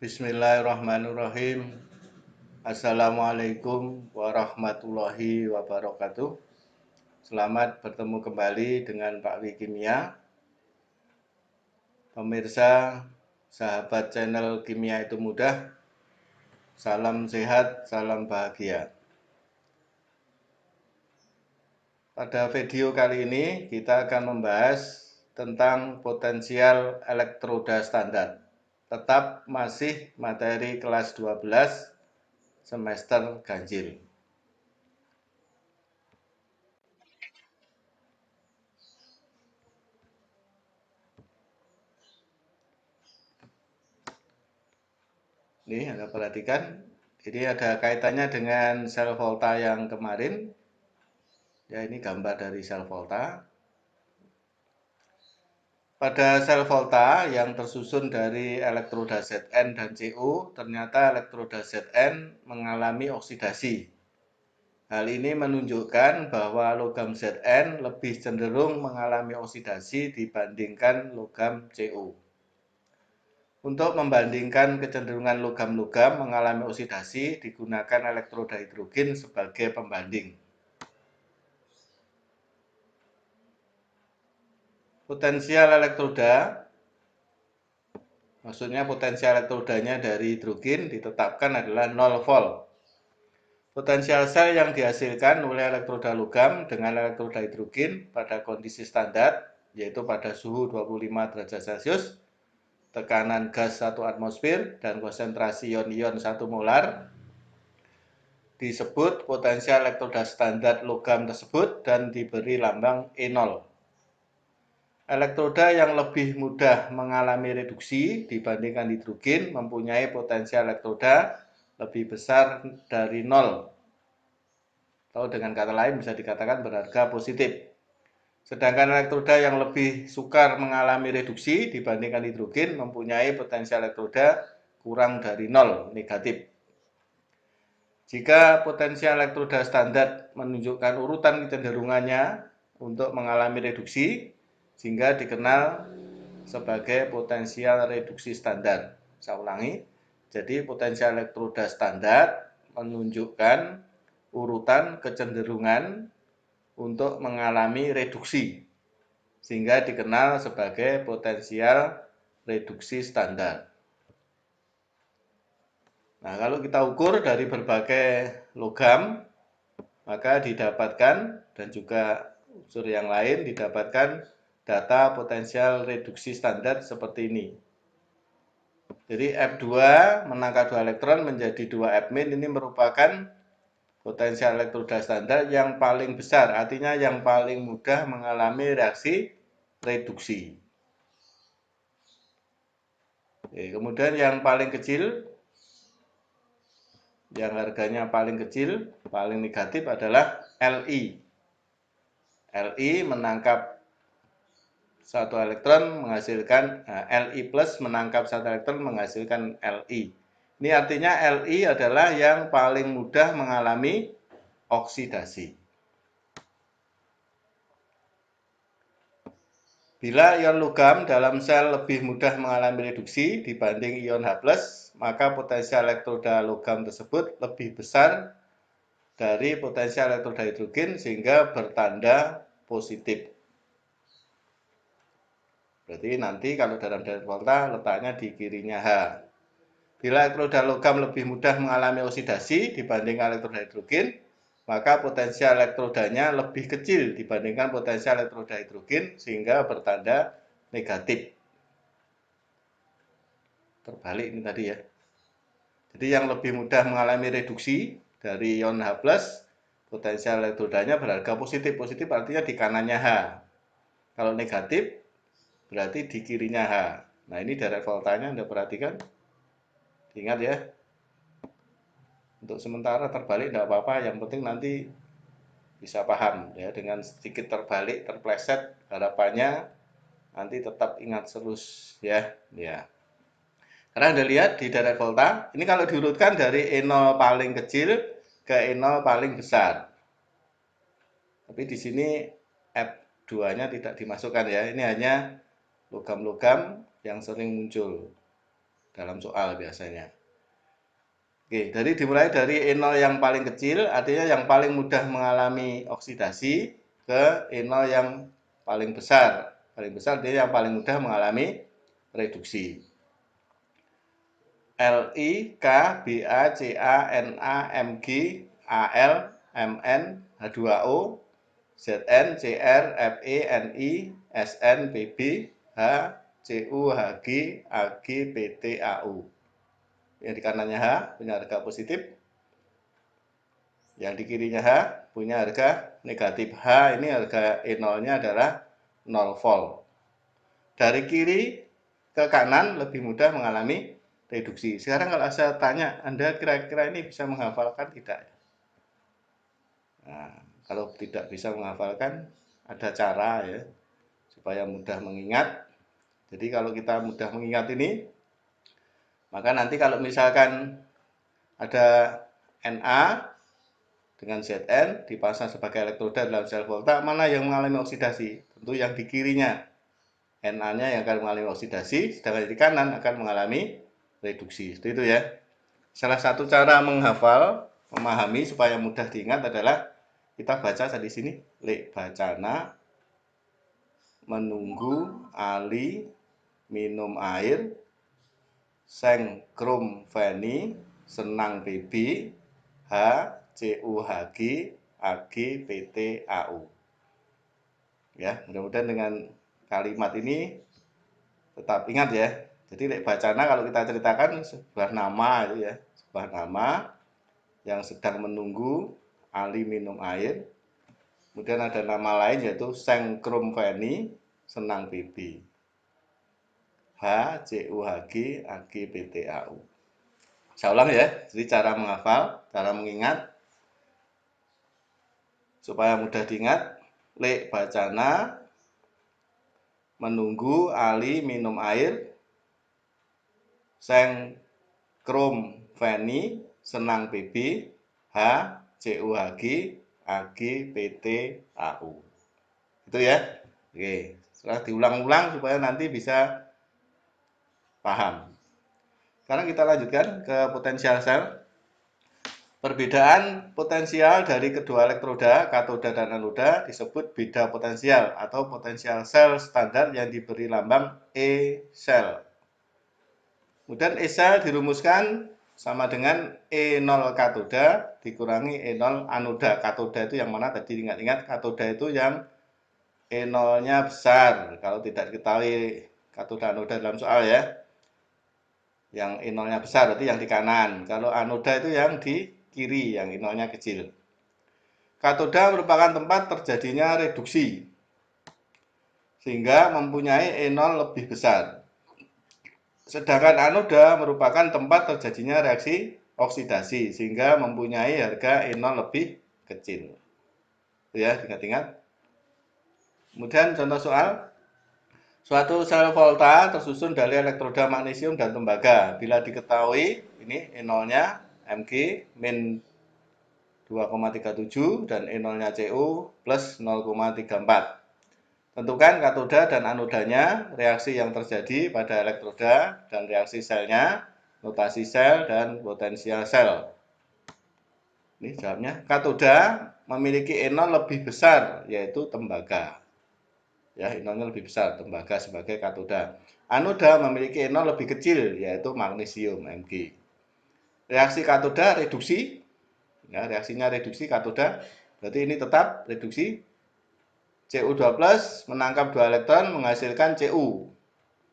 Bismillahirrahmanirrahim. Assalamualaikum warahmatullahi wabarakatuh. Selamat bertemu kembali dengan Pak Wi Kimia. Pemirsa, sahabat channel Kimia itu Mudah. Salam sehat, salam bahagia. Pada video kali ini kita akan membahas tentang potensial elektroda standar. Tetap masih materi kelas 12 semester ganjil. Nih, Anda perhatikan, ini ada kaitannya dengan sel volta yang kemarin. Ya, ini gambar dari sel volta. Pada sel volta yang tersusun dari elektroda Zn dan Cu, ternyata elektroda Zn mengalami oksidasi. Hal ini menunjukkan bahwa logam Zn lebih cenderung mengalami oksidasi dibandingkan logam Cu. Untuk membandingkan kecenderungan logam-logam mengalami oksidasi, digunakan elektroda hidrogen sebagai pembanding. Potensial elektroda, maksudnya potensial elektrodanya dari hidrogen ditetapkan adalah 0 volt. Potensial sel yang dihasilkan oleh elektroda logam dengan elektroda hidrogen pada kondisi standar, yaitu pada suhu 25 derajat Celcius, tekanan gas 1 atmosfer, dan konsentrasi ion-ion 1 molar, disebut potensial elektroda standar logam tersebut dan diberi lambang E0. Elektroda yang lebih mudah mengalami reduksi dibandingkan hidrogen mempunyai potensial elektroda lebih besar dari 0. Atau dengan kata lain bisa dikatakan berharga positif. Sedangkan elektroda yang lebih sukar mengalami reduksi dibandingkan hidrogen mempunyai potensial elektroda kurang dari 0, negatif. Jika potensial elektroda standar menunjukkan urutan kecenderungannya untuk mengalami reduksi, sehingga dikenal sebagai potensial reduksi standar. Saya ulangi, jadi potensial elektroda standar menunjukkan urutan kecenderungan untuk mengalami reduksi, sehingga dikenal sebagai potensial reduksi standar. Nah, kalau kita ukur dari berbagai logam, maka didapatkan, dan juga unsur yang lain didapatkan data potensial reduksi standar seperti ini. Jadi F2 menangkap 2 elektron menjadi 2 F- ini merupakan potensial elektroda standar yang paling besar, artinya yang paling mudah mengalami reaksi reduksi. Oke, kemudian yang paling kecil, yang harganya paling kecil, paling negatif adalah Li. Li menangkap satu elektron menghasilkan Li plus menangkap satu elektron menghasilkan Li. Ini artinya Li adalah yang paling mudah mengalami oksidasi. Bila ion logam dalam sel lebih mudah mengalami reduksi dibanding ion H+, maka potensial elektroda logam tersebut lebih besar dari potensial elektroda hidrogen sehingga bertanda positif. Berarti nanti kalau dalam deret volta letaknya di kirinya H. Bila elektroda logam lebih mudah mengalami oksidasi dibandingkan elektroda hidrogen, maka potensial elektrodanya lebih kecil dibandingkan potensial elektroda hidrogen sehingga bertanda negatif. Terbalik ini tadi ya. Jadi yang lebih mudah mengalami reduksi dari ion H+, potensial elektrodanya berharga positif. Positif artinya di kanannya H. Kalau negatif berarti di kirinya H. Nah, ini deret voltanya Anda perhatikan. Ingat ya. Untuk sementara terbalik tidak apa-apa, yang penting nanti bisa paham ya, dengan sedikit terbalik, terpleset, harapannya nanti tetap ingat terus ya. Ya. Karena Anda lihat di deret volta, ini kalau diurutkan dari E0 paling kecil ke E0 paling besar. Tapi di sini F2-nya tidak dimasukkan ya. Ini hanya logam-logam yang sering muncul. dalam soal biasanya. Oke, jadi dimulai dari E0 yang paling kecil, artinya yang paling mudah mengalami oksidasi, ke E0 yang paling besar. Paling besar artinya yang paling mudah mengalami reduksi. Li, K, Ba, Ca, Na, Mg, Al, Mn, H2O, Zn, Cr, Fe, Ni, Sn, Pb, H, Cu, Hg, Ag, Pt, Au. Yang di kanannya H punya harga positif, yang di kirinya H punya harga negatif. H ini harga E0-nya adalah 0 volt. Dari kiri ke kanan lebih mudah mengalami reduksi. Sekarang kalau saya tanya, Anda kira-kira ini bisa menghafalkan tidak? Nah, kalau tidak bisa menghafalkan, ada cara ya, supaya mudah mengingat. Jadi kalau kita mudah mengingat ini, maka nanti kalau misalkan ada Na dengan Zn dipasang sebagai elektroda dalam sel volta, mana yang mengalami oksidasi? Tentu yang di kirinya. Na-nya yang akan mengalami oksidasi, sedangkan di kanan akan mengalami reduksi. Seperti itu ya. Salah satu cara menghafal, memahami supaya mudah diingat adalah kita baca di sini, lek bacana, menunggu, ali, minum air, seng krum veni, senang baby, h, cuhg, ag, pt, au. Ya, mudah-mudahan dengan kalimat ini tetap ingat ya. Jadi lek bacana kalau kita ceritakan sebuah nama itu ya, sebuah nama yang sedang menunggu ali minum air. Kemudian ada nama lain yaitu seng krum veni, senang baby. H, cuhg, ag, pt, au. Saya ulang ya, jadi cara menghafal, cara mengingat supaya mudah diingat. Lek bacana, menunggu ali minum air, seng krum veni, senang baby, h, cuhg, ag, pt, au. Itu ya. Oke, setelah diulang-ulang supaya nanti bisa paham. Sekarang kita lanjutkan ke potensial sel. Perbedaan potensial dari kedua elektroda, katoda dan anoda disebut beda potensial atau potensial sel standar yang diberi lambang E sel. Kemudian E sel dirumuskan sama dengan E0 katoda dikurangi E0 anoda. Katoda itu yang mana tadi ingat-ingat, katoda itu yang E0-nya besar. Kalau tidak diketahui katoda anoda dalam soal ya. Yang E0-nya besar berarti yang di kanan. Kalau anoda itu yang di kiri, yang E0-nya kecil. Katoda merupakan tempat terjadinya reduksi, sehingga mempunyai E0 lebih besar. Sedangkan anoda merupakan tempat terjadinya reaksi oksidasi, sehingga mempunyai harga E0 lebih kecil. Itu ya, ingat-ingat. Kemudian contoh soal. Suatu sel volta tersusun dari elektroda magnesium dan tembaga. Bila diketahui, ini E0-nya Mg min 2,37 dan E0-nya Cu plus 0,34. Tentukan katoda dan anodanya, reaksi yang terjadi pada elektroda dan reaksi selnya, notasi sel dan potensial sel. Ini jawabnya, katoda memiliki E0 lebih besar, yaitu tembaga. Ya, E0-nya lebih besar, tembaga sebagai katoda. Anoda memiliki E0 lebih kecil, yaitu magnesium Mg. Reaksi katoda reduksi, ya, reaksinya reduksi katoda, berarti ini tetap reduksi. Cu2+ menangkap 2 elektron menghasilkan Cu.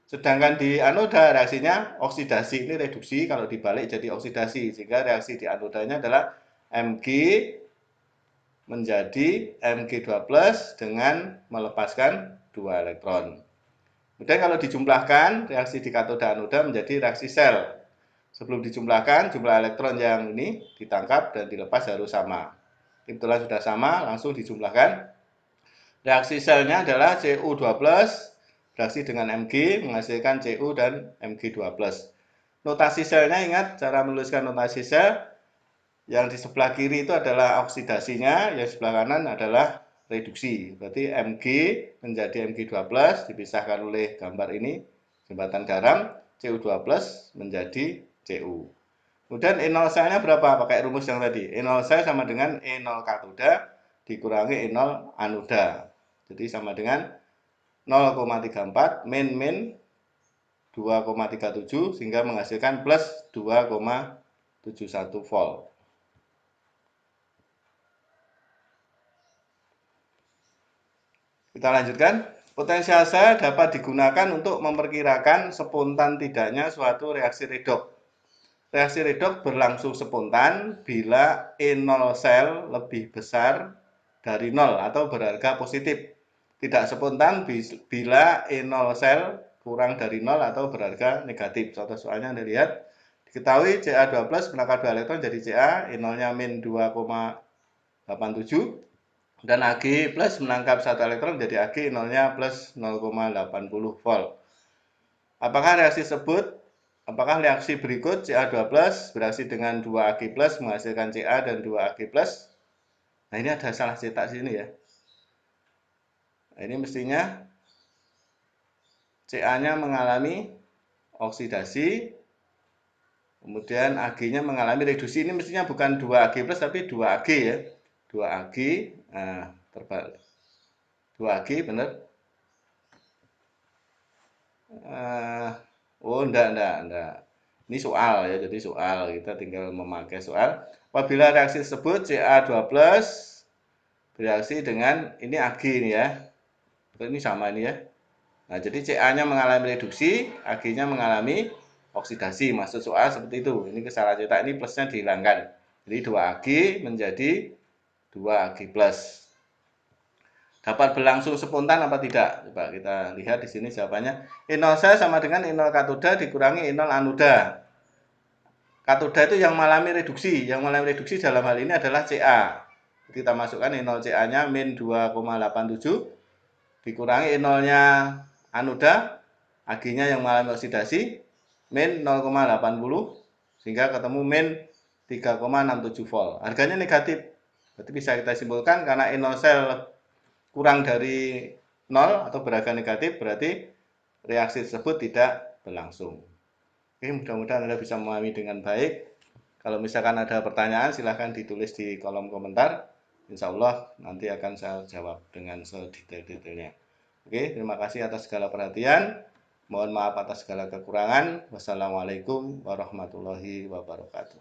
Sedangkan di anoda reaksinya oksidasi, ini reduksi, kalau dibalik jadi oksidasi, sehingga reaksi di anodanya adalah Mg menjadi Mg2+ dengan melepaskan 2 elektron. Kemudian kalau dijumlahkan, reaksi di katoda anoda menjadi reaksi sel. Sebelum dijumlahkan, jumlah elektron yang ini ditangkap dan dilepas harus sama. Kebetulan sudah sama, langsung dijumlahkan. Reaksi selnya adalah Cu2+, reaksi dengan Mg menghasilkan Cu dan Mg2+. Notasi selnya, ingat cara menuliskan notasi sel. Yang di sebelah kiri itu adalah oksidasinya, yang sebelah kanan adalah reduksi. Berarti Mg menjadi Mg2+, dipisahkan oleh gambar ini, jembatan garam. Cu2 plus menjadi Cu. Kemudian E0 selnya berapa? Pakai rumus yang tadi. E0 sel sama dengan E0 katoda dikurangi E0 anoda. Jadi sama dengan 0,34 min 2,37 sehingga menghasilkan plus 2,71 volt. Kita lanjutkan. Potensial sel dapat digunakan untuk memperkirakan spontan tidaknya suatu reaksi redoks. Reaksi redoks berlangsung spontan bila E0 sel lebih besar dari 0 atau berharga positif. Tidak spontan bila E0 sel kurang dari 0 atau berharga negatif. Contoh soalnya Anda lihat. Diketahui Ca2 plus menangkap 2 elektron jadi Ca, E0-nya min 2,87. Dan Ag plus menangkap 1 elektron jadi Ag 0-nya plus 0,80 volt. Apakah reaksi berikut Ca2 plus bereaksi dengan 2 Ag plus menghasilkan Ca dan 2 Ag plus? Nah, ini ada salah cetak sini ya. Nah, ini mestinya Ca-nya mengalami oksidasi, kemudian Ag-nya mengalami reduksi. Ini mestinya bukan 2 Ag plus tapi 2 Ag ya. 2 Ag, nah, terbalik. 2 Ag benar. Oh, enggak. Ini soal ya, jadi soal. Kita tinggal memakai soal. Apabila reaksi tersebut Ca2 plus bereaksi dengan, ini Ag ini ya. Ini sama ini ya. Nah, jadi Ca-nya mengalami reduksi, Ag-nya mengalami oksidasi. Maksud soal seperti itu. Ini kesalahan cetak, ini plusnya dihilangkan. Jadi 2 Ag menjadi 2 Ag plus. Dapat berlangsung spontan apa tidak? Coba kita lihat di sini jawabannya. E0 sel sama dengan E0 katoda dikurangi E0 anoda. Katoda itu yang mengalami reduksi. Yang mengalami reduksi dalam hal ini adalah Ca. Kita masukkan E0 Ca-nya min 2,87 dikurangi E0-nya anoda, Ag-nya yang mengalami oksidasi min 0,80 sehingga ketemu min 3,67 volt. Harganya negatif. Berarti bisa kita simpulkan karena E0 sel kurang dari 0 atau berharga negatif, berarti reaksi tersebut tidak berlangsung. Oke, mudah-mudahan Anda bisa memahami dengan baik. Kalau misalkan ada pertanyaan, silahkan ditulis di kolom komentar. Insya Allah nanti akan saya jawab dengan sedetail-detailnya. Oke, terima kasih atas segala perhatian. Mohon maaf atas segala kekurangan. Wassalamualaikum warahmatullahi wabarakatuh.